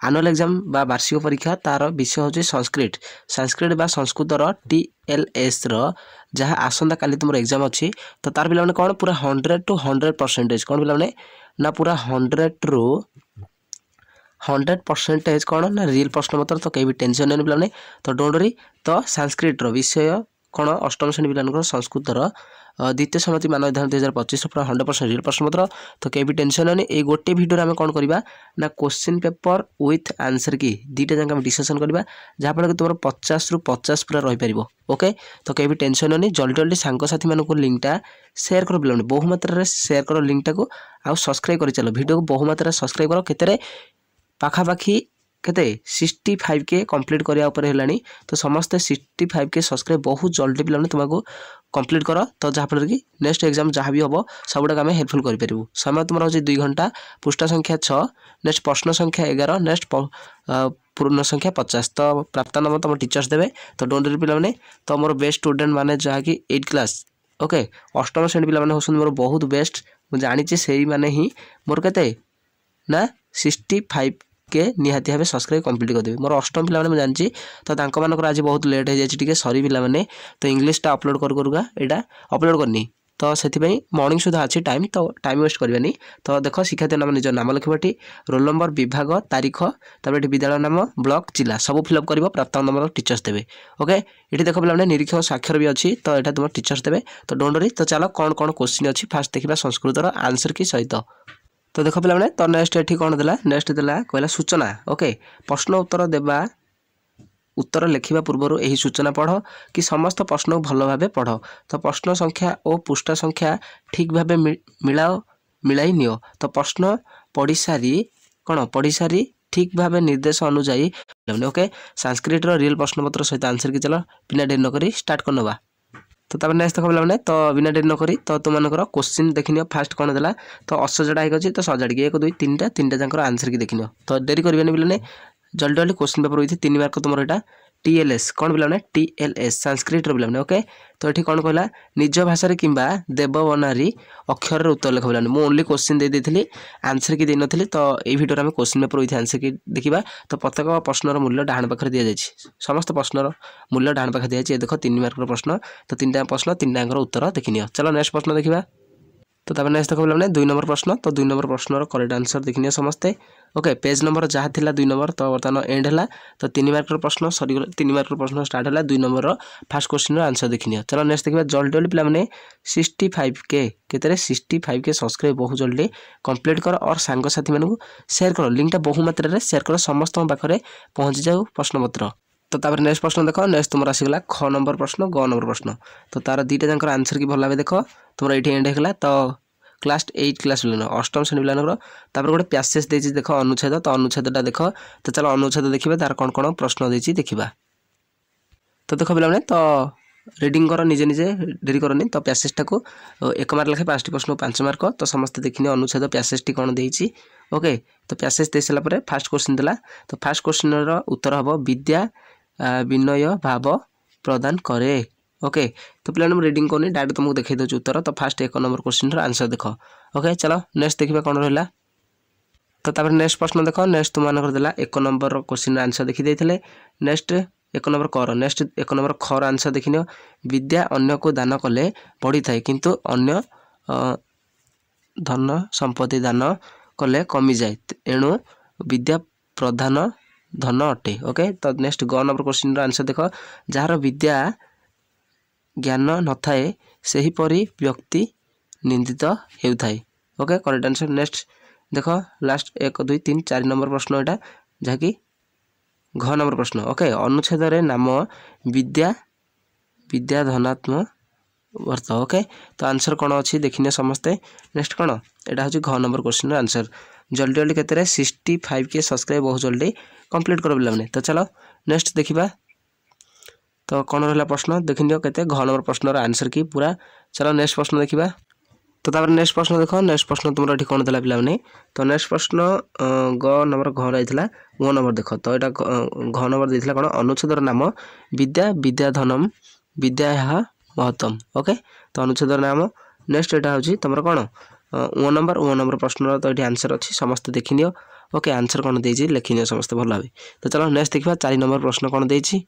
Annual exam बा वार्षिक परीक्षा तार विषय हूँ संस्कृत संस्कृत बा संस्कृतर TLS जहाँ आसंता काली तुम एग्जाम अच्छी तो तार पे कौन पूरा 100 to 100% कौन पे ना पूरा 100 ରୁ 100% कौन ना रियल प्रश्न पत्र तो कहीं भी टेंशन नहीं पे तो डोंट वरी तो संस्कृत विषय कौन अष्टम श्रेणी पिला संस्कृतर द्वितीय समाप्ति मान निर्धारण 2025 पूरा 100% रियल प्रश्न पत्र तो कहीं भी टेंशन नहीं ये गोटे भिडियो आम कौन करवा ना क्वेश्चन पेपर विथ आंसर की दुईटा जाक आम डिस्कसन करवा जहाँफल कि तुम 50 ରୁ 50 पूरा रहीपर ओके तो कहीं भी टेंशन नहीं जल्दी जल्दी सांगसाथी मानक लिंकटा सेयार कर पे बहुमात्रा सेयार कर लिंकटा को आउ सब्सक्राइब कर चलो वीडियो को बहुमात्रा सब्सक्राइब कर केते पाखापाखि केते 65K कंप्लीट करिया ऊपर हेलानी तो समस्त 65K सब्सक्राइब बहुत जल्दी पिलाने तुमको कंप्लीट कर तो जहाँफल कि नेक्स्ट एग्जाम जहाँ भी हम सबुटा आम हेल्पफुल करूँ समय तुम हो 2 घंटा पृष्ठा संख्या 6 नेक्स्ट प्रश्न संख्या 11 नेक्स्ट पूर्ण संख्या 50 तो प्राप्त नाम तुम टीचर्स देवे तो डोंट वरी पिलाने तो मोर बेस्ट स्टूडेंट माने जहाँकि 8 क्लास ओके अष्टम श्रेणी पिला होसन मोर बहुत बेस्ट मुझे जानी से मैंने ही मोर केते ना 65K निहाती भाव सब्सक्राइब कंप्लीट करदेवी मोर अष्टम पिला मैं जानी तो मानक आज बहुत लेट हो जाए सरी पिला तो इंग्लीशटा अपलोड करूगा यहाँ अपलोड करनी तो से मॉर्निंग सुधा अच्छी टाइम तो टाइम वेस्ट करवानी तो देख शिक्षार्थी नाम निज नाम लिखा रोल नंबर विभाग तारीख तब विद्यालय नाम ब्लॉक जिला सब फिलअप कर प्राप्त नंबर टीचर्स देवे ओके ये देख पे निरीक्षक साक्षर भी अच्छी तो यहाँ तुम टीचर्स देवे तो डोंट वरी तो चलो कौन कौन क्वेश्चन अच्छी फास्ट देखा संस्कृतर आंसर की सहित तो देख पे तो नेक्स्ट ये कौन देला नेक्स्ट देला कहला सूचना ओके प्रश्न उत्तर देवा उत्तर लिखा पूर्व यही सूचना पढ़ कि समस्त प्रश्न को भल भाव पढ़ तो प्रश्न संख्या और पृष्ठ संख्या ठीक भाव मिलाई नियो तो प्रश्न पढ़ी सारी कौन पढ़ी सारी ठीक भाव निर्देश अनुजाई ओके संस्कृत रियल प्रश्न पत्र सहित आंसर की चलो बिना डेरी नक स्टार्ट करनवा तो तब नेक्स्ट देख पे तो बिना डेरी नक तो तुम क्वेश्चन देखनी फास्ट कौन देला तो असजड़ा होगी तो सजाड़ी 1 2 3टा जाकर आंसर की देखनी तो डेरी करवानी पे जल्दी जल्दी क्वेश्चन पेपर विथ 3 मार्क तुम यहाँ TLS कौन पे TLS संस्कृत पे ओके तो ये कौन कहला निज भाषा कि देवबनारी अक्षर उत्तर लिख पे मुझे only question they the answer की देनी तो ये भिडियो में क्वेश्चन पेपर विथ आंसर की देखा तो प्रत्येक प्रश्नर मूल्य डाण पाखे दि जाए समस्त प्रश्नर मूल्य डाण पाखे दि जाए देख 3 मार्क प्रश्न तो 3टा प्रश्न 3टांकर उत्तर देखनी चलो नेक्स्ट प्रश्न देखा तो तब नेक्स्ट देख पे 2 नंबर प्रश्न तो 2 नंबर प्रश्नर करेक्ट आंसर देखनी समस्ते ओके पेज नंबर जहाँ थिला 2 नंबर तो बर्तमान एंड है तो 3 मार्क प्रश्न सरी 3 मार्क प्रश्न स्टार्ट है 2 नंबर फास्ट क्वेश्चन आंसर देखनी चलो नेक्स्ट देखा जल्दी जल्दी पे 65K केते 65K सब्सक्राइब बहुत जल्दी कंप्लीट कर और सांगसाथी मानू शेयर कर लिंकटा बहुमात्रा शेयर कर समस्त पाखे पहुँची जाऊ प्रश्न पत्र तो तापर नेक्स्ट प्रश्न देख नेक्स्ट तुम आसीगला ख नंबर प्रश्न ग नंबर प्रश्न तो तार 2टा जाकर आंसर की भल भाव देख तुम ये एंड होगा तो क्लास 8 क्लास पिलान अष्टम श्रेणी पिलानर तापर गोटे पैसेज देछि देख अनुच्छेद तो अनुच्छेदटा देख तो चलो अनुच्छेद देखिए तार कौन कौन प्रश्न देछि देखिबा तो देख पिलाने तो रीडिंग कर निजे निजे डेरी करनी तो पैसेजटा को 1 मार्क लेखे 5टी प्रश्न 5 मार्क तो समस्त देखनी अनुच्छेद पैसेजटी कौन देछि ओके तो पैसेज दे सारा पर फास्ट क्वेश्चन देला तो फास्ट क्वेश्चन उत्तर हम विद्या विनय भाव प्रदान करे ओके तो पे रीडिंग करनी डायरेक्ट तुमको देखा दूसरी उत्तर तो फास्ट 1 नंबर क्वेश्चन आंसर देख ओके चलो नेक्स्ट देखा कौन रहा तो तापर नेक्स्ट प्रश्न देख नेक्स्ट तुम देला 1 नंबर क्वेश्चन आंसर देखी देते नेक्स्ट 1 नंबर कर नेक्स्ट 1 नंबर खर आंसर देखनी विद्या अन्य को दान कले बढ़ी थाए किंतु अन्य धन संपत्ति दान कले कमी जाए एणु विद्या प्रधान धन अटे ओके तो नेक्स्ट ग नंबर क्वेश्चन आंसर देख जार विद्या ज्ञान न थाए सही परी व्यक्ति निंदित हेउथाए ओके करेक्ट आंसर नेक्स्ट देख लास्ट 1 2 3 4 नंबर प्रश्न यहाँ जहाँकि घ नंबर प्रश्न ओके अनुच्छेद नाम विद्या विद्या धनात्म अर्थ ओके तो आंसर कौन अच्छी देखने समस्ते नेक्स्ट कौन यहाँ हूँ घ नंबर क्वेश्चन आंसर जल्दी जल्दी केते 65K सब्सक्राइब बहुत जल्दी कंप्लीट कर पे तो चलो नेक्स्ट देखा तो कौन रहा प्रश्न देख नियो केते घ नंबर प्रश्न आंसर की पूरा चलो नेक्स्ट प्रश्न देखा तो तापर नेक्स्ट प्रश्न देख नेक्स्ट प्रश्न तुम ये कौन देला पे तो नेक्स्ट प्रश्न ग नंबर घ रही ओ नंबर देख तो यहाँ घ नंबर देता कौन अनुच्छेदर नाम विद्या विद्याधनम विद्या महत्तम ओके तो अनुच्छेदर नाम नेक्स्ट यहाँ हूँ तुम कौन ओ नंबर प्रश्न तो ये आंसर अच्छी समस्त देखनी ओके आंसर कौन देछि लिखिनियो समस्त भल भाबे। तो चलो नेक्स्ट देखिबा 4 नंबर प्रश्न कौन देछि।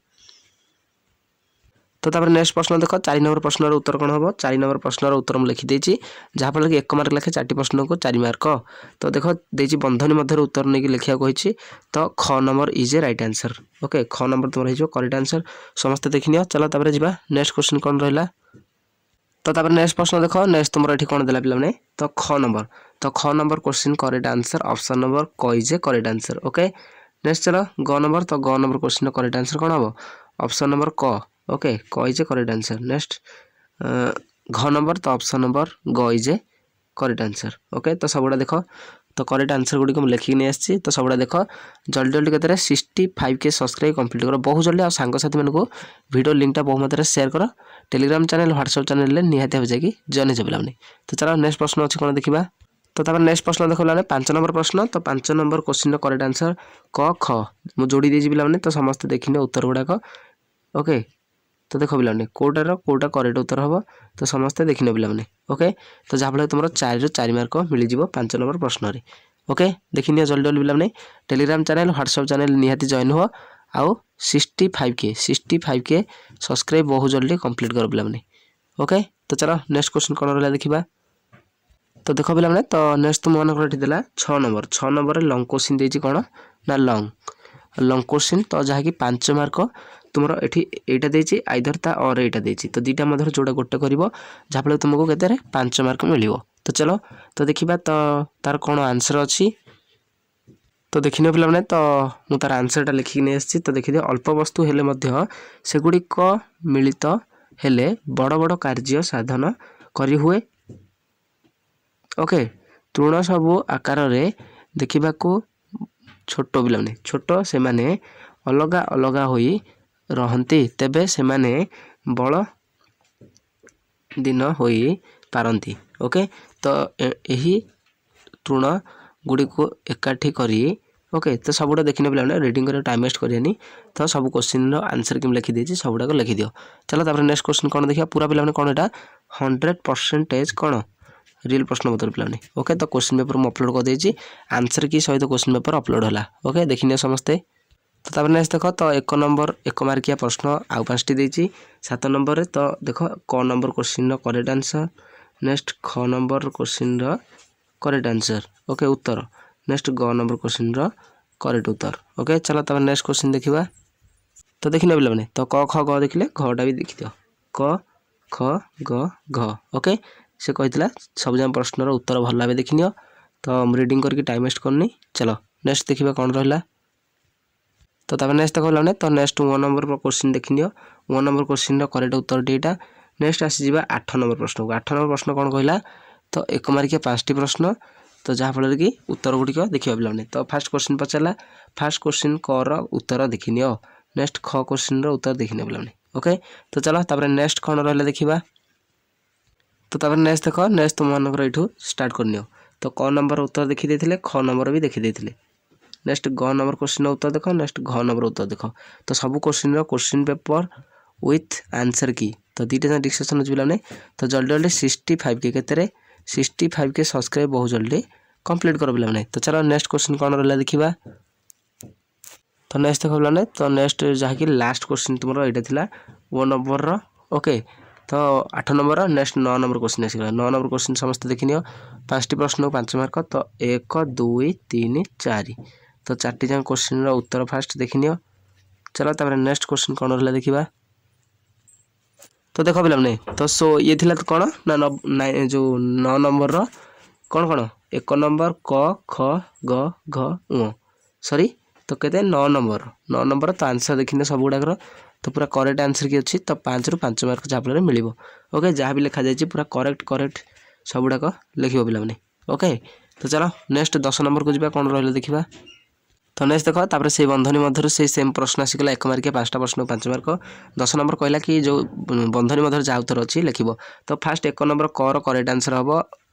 तो तापर नेक्स्ट प्रश्न देख 4 नंबर प्रश्नर उत्तर कौन हम 4 नंबर प्रश्नर उत्तर मुझे लिखिदे जहाँफल कि 1 मार्क लेखे 4 प्रश्न को 4 मार्क। तो देख देछि बंधनी मध्य उत्तर नहीं लिखा कही। तो ख number is a right answer. Okay ख नंबर तुम हो करेक्ट आंसर समस्त देखनी। चलो तापर जी नेक्स्ट क्वेश्चन कौन रहा। तो तापर नेक्स्ट प्रश्न देख नेक्स्ट तुम ये कौन देला पे तो ख number question correct answer option number क is a correct answer. Okay next चलो ग नंबर। तो ग नंबर क्वेश्चन करेक्ट आंसर कौन हम ऑप्शन नंबर क। ओके क is a correct answer. Next घ नंबर। तो ऑप्शन नंबर ग is a correct answer. Okay तो सबुड़ा देख तो करेक्ट आंसर गुड़ी को लिखिक नहीं आसी। तो सबुड़ा देख जल्दी जल्दी के 65K सब्सक्राइब कंप्लीट कर बहुत जल्दी और सांगसाथी मानक वीडियो लिंकटा बहुत मात्रा शेयर कर टेलीग्राम चैनल व्हाट्सएप चैनल निहाती हो जाएगी जॉइन हो पे। तो चलो नेक्स्ट प्रश्न अच्छी कौन देखा। तो तापर नेक्स्ट प्रश्न देख पे 5 नंबर प्रश्न। तो 5 नंबर क्वेश्चन करेक्ट आंसर क ख मुझे जोड़ी देजी पे तो समस्त देखने उत्तर गुड़ाक। ओके तो देख पे कौटार कौटा करेक्ट उत्तर हम तो समस्ते देखने पे। ओके तो जहाँफल तुम 4 ରୁ 4 मार्क मिल 5 नंबर प्रश्न। ओके देखनी जल्दी जल्दी पे टेलीग्राम चैनल व्हाट्सएप चैनल निहाती जॉइन हो आउ 65K सब्सक्राइब बहुत जल्दी कंप्लीट कर पे। ओके तो चलो नेक्स्ट क्वेश्चन कौन रहा देखा। तो देख पे तो नेक्स्ट तुम मन देला 6 नंबर लंग क्वेश्चन देछि कौन ना लंग क्वेश्चन। तो जहाँकि 5 मार्क तुम ये आइदर ता और यहाँ देछि तो दुईटा मध्य जोड़ा गोटे कर जहाँफल तुमको के 5 मार्क मिल। तो चलो तो देखा तो तार कौन आंसर अच्छी। तो देखने पे तो मुझे तार आंसरटा लिखिक नहीं आसी। तो देखिए अल्प वस्तु हेले सेगुड़िक मिलित हेले बड़ बड़ कार्य साधन करी हुए। ओके तृण सबू आकार देखा छोट पे छोट से माने अलगा अलगा होई रहंती तेबे से माने बड़ दिन होई पारंती। ओके तो यही तृण गुड़ी को एकाठी करी। ओके तो सबुड़ा देखने पे रिडिंग कर टाइम वेस्ट करियानी। तो सब क्वेश्चन आंसर कि लिखी देछि सबुड़ा लिखि दियो। चलो तापर नेक्स्ट क्वेश्चन कौन देखिए पूरा पे कौन एटा 100% कौन रियल प्रश्न उत्तर पे। ओके तो क्वेश्चन पेपर मुझे अपलोड कर देछि आंसर की सहित क्वेश्चन पेपर अपलोड होला। ओके देखिए समस्ते। तो तापर नेक्स्ट देख तो 1 नंबर 1 मार्किया प्रश्न आउ 5टी देछि 7 नंबर। तो देख क number question correct answer. Next ख number question correct answer. Okay उत्तर। नेक्स्ट ग नंबर क्वेश्चन करेक्ट उत्तर। ओके चलो तापर नेक्स्ट क्वेश्चन देखा। तो देखने पे तो क ख ग देखिले घटा भी देखि दियो क ख ग घ। ओके से कही सब जन प्रश्नर उत्तर भल भाव देखनी। तो रिडिंग करके टाइम वेस्ट करनी। चलो नेक्स्ट देखा कौन रहा। तो तापर नेक्स्ट देख तो नेक्स्ट 1 नंबर क्वेश्चन देखनी 1 नंबर क्वेश्चन करेक्ट उत्तर डेटा। नेक्स्ट आसीज 8 नंबर प्रश्न को 8 नंबर प्रश्न कौन कहला। तो 1 मार्किया 5टी प्रश्न। तो जहाँफल कि उत्तर गुड़िक देखा पे तो फास्ट क्वेश्चन पचारा फास्ट क्वेश्चन कर उत्तर देखनी। नेक्स्ट ख क्वेश्चन उत्तर देखने पे। ओके तो चलो तापर नेक्स्ट कौन रहा देखा। तो तापर नेक्स्ट देख नेक्स्ट तुम मानकर ये स्टार्ट करनी। तो क नंबर उत्तर देखी ख नंबर भी देखी। नेक्स्ट ग नंबर क्वेश्चन उत्तर देख नेक्स्ट घ नंबर उत्तर देख। तो सब क्वेश्चन पेपर विथ आंसर की तो दुईटा डिस्कसन अच्छे पे। तो जल्दी जल्दी 65K के 65K सब्सक्राइब बहुत जल्दी कंप्लीट कर पे। तो चलो नेक्स्ट क्वेश्चन कौन रहा देखा। तो नेक्स्ट देख पे तो नेक्स्ट जहाँकि लास्ट क्वेश्चन तुम यहाँ 1 नंबर। ओके तो 8 नंबर नेक्स्ट 9 नंबर क्वेश्चन आसगला 9 नंबर क्वेश्चन समस्त देखनी 5टी प्रश्न 5 मार्क। तो 1 2 3 4 तो 4टी जाक क्वेश्चन उत्तर फास्ट देखनी। चलो तापर नेक्स्ट क्वेश्चन कौन रहा देखा। तो देख पे तो सो ये थिला तो कौन ना जो 9 नंबर कौन कौन 1 नंबर क ख ग घ उ सॉरी तो कहते 9 नंबर तो आंसर देखने सब गुड़ाकर। तो पूरा करेक्ट आंसर की अच्छी तो 5 ରୁ 5 मार्क जहाँफल मिल। ओके जहाँ भी लिखा जाए पूरा करेक्ट सब गुड़ाक लिख पे। ओके तो चलो नेक्स्ट 10 नंबर को जी कौन रहा देखा। तो नेक्स्ट देख तापर से बंधनी मध्य से सेम प्रश्न आसीगला 1 मार्किया 5टा प्रश्न 5 मार्क। 10 नंबर कहला कि जो बंधनी मध्य जहाँ उत्तर अच्छी लिख। तो फास्ट 1 नंबर कर करेक्ट आंसर हम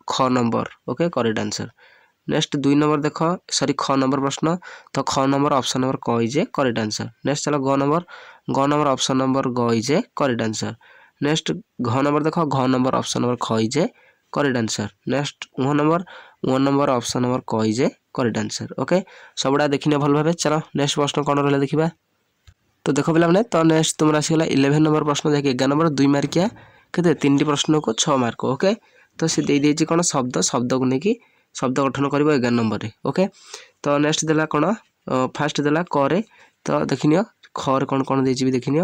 ख number. Okay correct answer. Next 2 number देख सॉरी ख नंबर प्रश्न। तो ख नंबर ऑप्शन नंबर क is a correct answer. Next चलो ग नंबर ऑप्शन नंबर ग is a correct answer. Next घ नंबर देख घ नंबर ऑप्शन नंबर ख is a correct answer. Next 1 number option number क is a correct answer. Okay सबुड़ा देखने भल भाव। चलो नेक्स्ट प्रश्न कौन रहा देखा। तो देख पे तो नेक्स्ट तुम आसगला 11 नंबर प्रश्न जैसे 11 नंबर 2 मार्किया के 3 प्रश्न को 6 मार्क। ओके तो सी दे कौन शब्द शब्द को लेकिन शब्द गठन कर 11 नंबर। ओके तो नेक्स्ट देला कौन फास्ट देला करे तो देखनी खर कौन कौन दे देखनी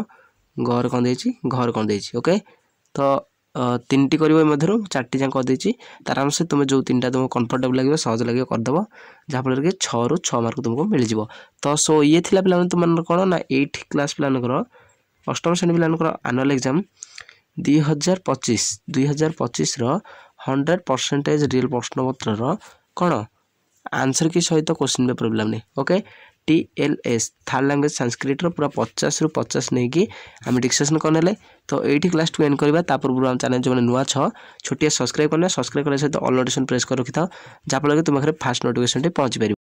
घर कौन दे घर कौन दे। ओके तो 3टी कर मध्य 4टी जाक देती आराम से तुम जो 3टा तुमको कंफर्टेबल लगे सहज लगे करदेव जहाँफल कि 6 ରୁ 6 मार्क तुमको मिल जाव। तो सो ये थी पे तुम कौन ना 8th क्लास पिलानकर अष्टम श्रेणी पिलानकर आनुअल एग्जाम 2025 रो 100% रियल प्रश्नपत्र कौन आंसर की सहित क्वेश्चन पेपर पिलाने। Okay TLS third language Sanskrit पूरा 50 ରୁ 50 नहीं कि आम डिस्कसन करने। तो ये क्लास टू एंड करवा पूर्व आम चैनल जो नुआ छोटिया सब्सक्राइब करना सब्सक्राइब करने सहित ऑल नोटिफिकेशन प्रेस कर रखी था जहाँफल कि तुम पाखे फास्ट नोटिफिकेशन पहुँची पार।